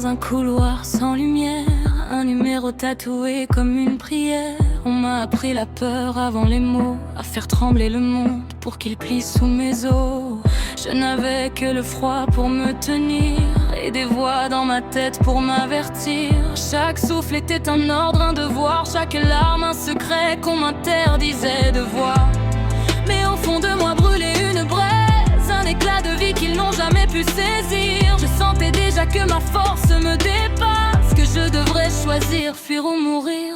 un couloir sans lumière, un numéro tatoué comme une prière. On m'a appris la peur avant les mots, à faire trembler le monde pour qu'il plie sous mes os. Je n'avais que le froid pour me tenir et des voix dans ma tête pour m'avertir. Chaque souffle était un ordre, un devoir, chaque larme un secret qu'on m'interdisait de voir. Mais au fond de moi brûlait une braise, un éclat de vie qu'ils n'ont jamais pu saisir. Je sentais déjà que ma force me dépasse, que je devrais choisir, fuir ou mourir.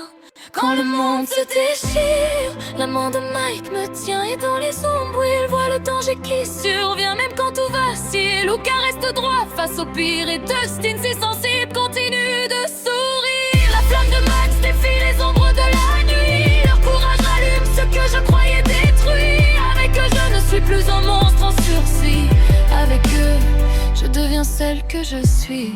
Quand le monde se déchire, la main de Mike me tient et dans les ombres il voit le danger qui survient. Même quand tout vacille, Luca reste droit face au pire et Dustin si sensible continue de sourire. La flamme de Max défie les ombres de la nuit, leur courage rallume ce que je croyais détruit. Avec eux je ne suis plus un monstre en sursis, avec eux je deviens celle que je suis.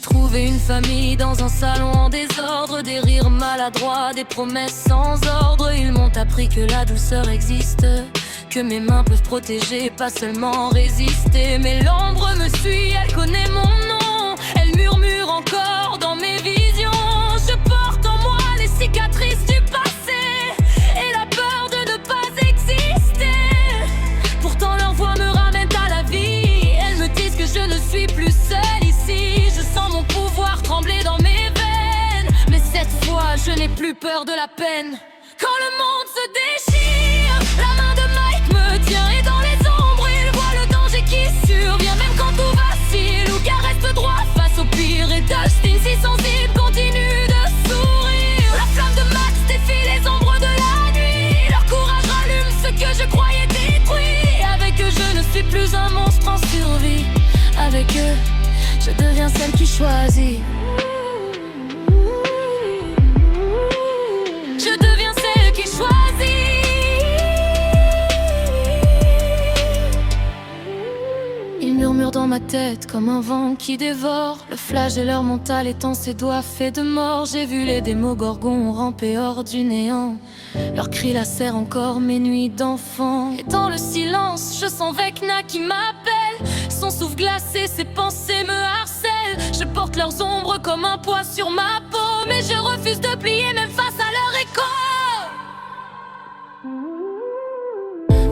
Trouver une famille dans un salon en désordre, des rires maladroits, des promesses sans ordre. Ils m'ont appris que la douceur existe, que mes mains peuvent protéger, pas seulement résister. Mais l'ombre me suit, elle connaît mon nom, elle murmure encore dans mes visions. Je porte en moi les cicatrices du passé et la peur de ne pas exister. Pourtant leur voix me ramène à la vie, elles me disent que je ne suis plus seule ici. Je sens mon pouvoir trembler dans mes veines, mais cette fois je n'ai plus peur de la peine. Quand le monde se déchire, la main de Mike me tient et dans les ombres il voit le danger qui survient. Même quand tout vacille, Luca reste droit face au pire et Dustin si sensible continue de sourire. La flamme de Max défie les ombres de la nuit, leur courage rallume ce que je croyais détruit. Avec eux je ne suis plus un monstre en survie, avec eux je deviens celle qui choisit. Je deviens celle qui choisit. Ils murmurent dans ma tête comme un vent qui dévore. Le flagelleur mental étend ses doigts faits de mort. J'ai vu les démogorgons ramper hors du néant. Leurs cris lacèrent encore mes nuits d'enfant. Et dans le silence, je sens Vecna qui m'appelle. Son souffle glacé, ses pensées me harcèlent. Je porte leurs ombres comme un poids sur ma peau, mais je refuse de plier même face à leur écho.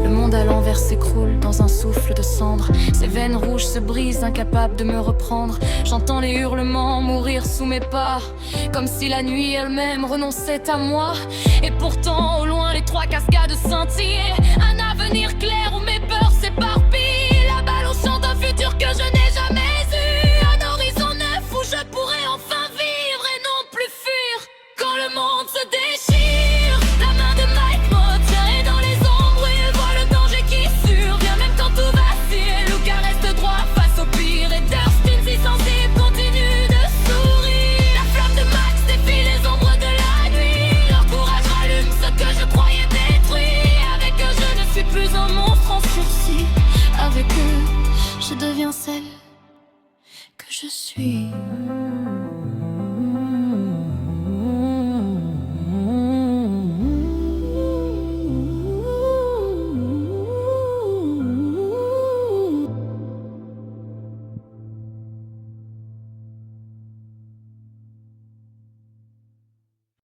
Le monde à l'envers s'écroule dans un souffle de cendre. Ses veines rouges se brisent, incapables de me reprendre. J'entends les hurlements mourir sous mes pas, comme si la nuit elle-même renonçait à moi. Et pourtant au loin les trois cascades scintillaient, un avenir clair où mes